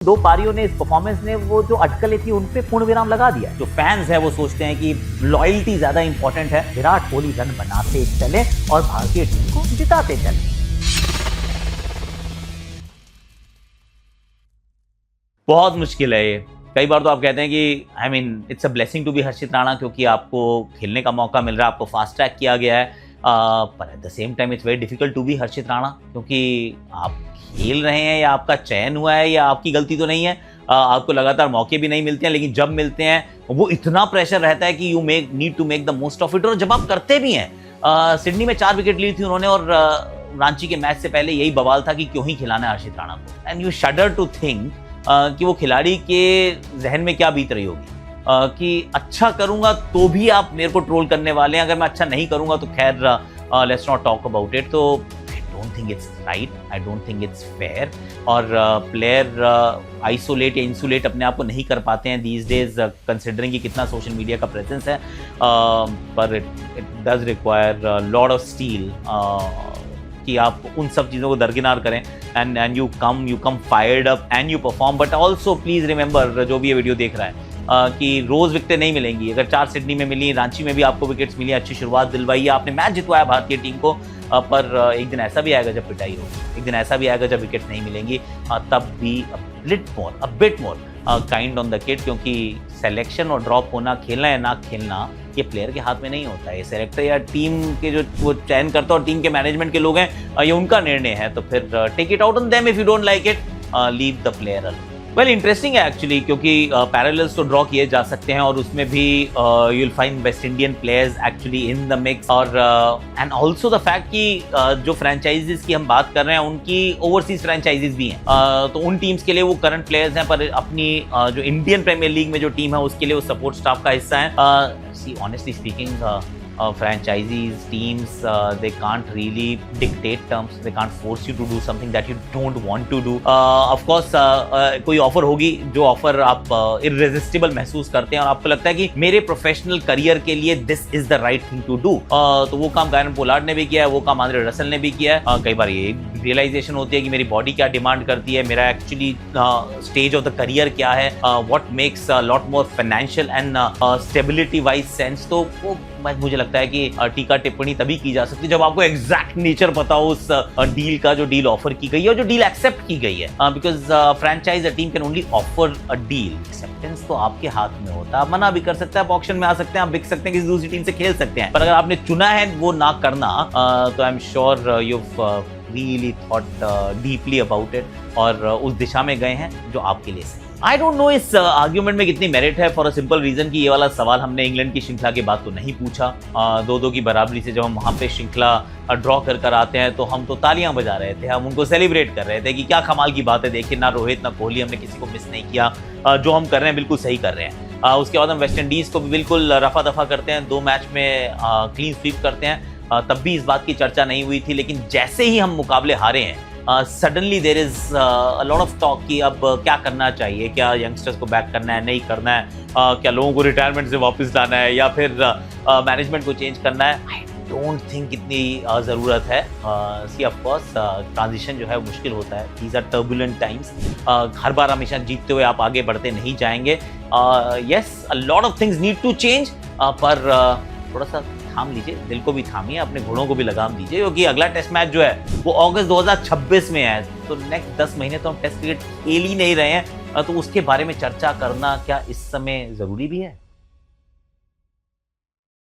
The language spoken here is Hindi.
दो पारियों ने इस परफॉर्मेंस ने वो जो अटकलें थी उन पे पूर्ण विराम लगा दिया। जो फैंस है वो सोचते हैं कि लॉयल्टी ज्यादा इंपॉर्टेंट है। विराट कोहली रन बनाते चले और भारतीय टीम को जिताते चले। बहुत मुश्किल है ये। कई बार तो आप कहते हैं कि it's a blessing to be Harshit Rana, क्योंकि आपको खेलने का मौका मिल रहा है, आपको फास्ट ट्रैक किया गया है, पर at the same time it's very difficult to be Harshit Rana, क्योंकि आप खेल रहे हैं या आपका चयन हुआ है या आपकी गलती तो नहीं है। आपको लगातार मौके भी नहीं मिलते हैं, लेकिन जब मिलते हैं वो इतना प्रेशर रहता है कि you need to make the most of it. और जब आप करते भी हैं, सिडनी में 4 विकेट ली थी उन्होंने और रांची के मैच से पहले यही बवाल था कि क्यों ही खिलाना है हर्षित राणा को। And you shudder to think कि वो खिलाड़ी के जहन में क्या बीत रही होगी, कि अच्छा करूंगा तो भी आप मेरे को ट्रोल करने वाले हैं, अगर मैं अच्छा नहीं करूंगा तो खैर let's not talk about it. तो I don't think it's right, I don't think it's fair. और प्लेयर आइसोलेट या इंसुलेट अपने आप को नहीं कर पाते हैं दीज डेज, कंसिडरिंग कि कितना सोशल मीडिया का प्रेजेंस है, पर it does require lot of steel कि आप उन सब चीज़ों को दरकिनार करें and you come fired up and you perform. But also please remember, जो भी ये वीडियो देख रहा है, कि रोज़ विकेटें नहीं मिलेंगी। अगर 4 सिडनी में मिली, रांची में भी आपको विकेट्स मिली, अच्छी शुरुआत दिलवाई है, आपने मैच जितवाया भारतीय टीम को, पर एक दिन ऐसा भी आएगा जब पिटाई होगी, एक दिन ऐसा भी आएगा जब विकेट नहीं मिलेंगी, तब भी a bit more kind on the kid, क्योंकि सिलेक्शन और ड्रॉप होना, खेलना या ना खेलना, ये प्लेयर के हाथ में नहीं होता है। ये सेलेक्टर या टीम के जो वो चयन करता है और टीम के मैनेजमेंट के लोग हैं, ये उनका निर्णय है। तो फिर take it out on them, if you don't like it leave the player alone. Well, interesting है एक्चुअली, क्योंकि पैरेलल्स तो ड्रॉ किए जा सकते हैं और उसमें भी you will find West Indian players actually in the mix. और एंड ऑल्सो द फैक्ट कि जो फ्रेंचाइजीज की हम बात कर रहे हैं उनकी ओवरसीज फ्रेंचाइजीज भी हैं, तो उन टीम्स के लिए वो करंट प्लेयर्स हैं, पर अपनी जो इंडियन प्रीमियर लीग में जो टीम है उसके लिए वो सपोर्ट स्टाफ का हिस्सा है। See honestly speaking, franchisees, teams, they can't really dictate terms, they can't force you to do something that you don't want to do. Of course, कोई ऑफर होगी जो ऑफर आप irresistible महसूस करते हैं और आपको लगता है कि मेरे प्रोफेशनल करियर के लिए this is the right thing to do, तो वो काम गायरन पोलार्ड ने भी किया है, वो काम आंद्रे रसल ने भी किया है। कई बार ये रियलाइजेशन होती है कि मेरी बॉडी क्या डिमांड करती है, मेरा actually stage of the career क्या है, what makes lot more financial and stability wise sense. तो वो मुझे लगता है कि टीका टिप्पणी तभी की जा सकती है जब आपको एग्जैक्ट नेचर पता हो उस डील का, जो डील ऑफर की गई है और जो डील एक्सेप्ट की गई है, because franchise a team can only offer a deal, acceptance तो आपके हाथ में होता है। आप मना भी कर सकते हैं, आप ऑक्शन में आ सकते हैं, आप बिक सकते हैं, किसी दूसरी टीम से खेल सकते हैं, पर अगर आपने चुना है वो ना करना, तो I am sure you really thought deeply about it और उस दिशा में गए हैं जो आपके लिए सही। आई डोंट नो इस आर्ग्यूमेंट में कितनी मेरिट है, फॉर अ सिंपल रीजन कि ये वाला सवाल हमने इंग्लैंड की श्रृंखला के बाद तो नहीं पूछा। 2-2 की बराबरी से जब हम वहाँ पे श्रृंखला ड्रॉ कर आते हैं तो हम तो तालियां बजा रहे थे, हम उनको सेलिब्रेट कर रहे थे कि क्या कमाल की बात है, देखिए ना रोहित ना कोहली, हमने किसी को मिस नहीं किया, जो हम कर रहे हैं बिल्कुल सही कर रहे हैं। उसके बाद हम वेस्ट इंडीज को भी बिल्कुल रफा दफा करते हैं, 2 मैच में क्लीन स्वीप करते हैं, तब भी इस बात की चर्चा नहीं हुई थी। लेकिन जैसे ही हम मुकाबले हारे हैं, suddenly there is a lot of talk कि अब क्या करना चाहिए, क्या यंगस्टर्स को बैक करना है, नहीं करना है, क्या लोगों को रिटायरमेंट से वापस लाना है या फिर मैनेजमेंट को चेंज करना है। आई डोंट थिंक इतनी ज़रूरत है। सी ऑफ कोर्स ट्रांजिशन जो है मुश्किल होता है, दीज आर टर्बुलेंट टाइम्स, हर बार हमेशा जीतते हुए आप आगे बढ़ते नहीं जाएंगे। Yes, a lot of things need to change, पर थोड़ा सा थाम लीजिए, दिल को भी थामिए, अपने घोड़ों को भी लगाम दीजिए, क्योंकि अगला टेस्ट मैच जो है वो अगस्त 2026 में है। तो नेक्स्ट 10 महीने तो हम टेस्ट क्रिकेट खेल ही नहीं रहे हैं, तो उसके बारे में चर्चा करना क्या इस समय जरूरी भी है?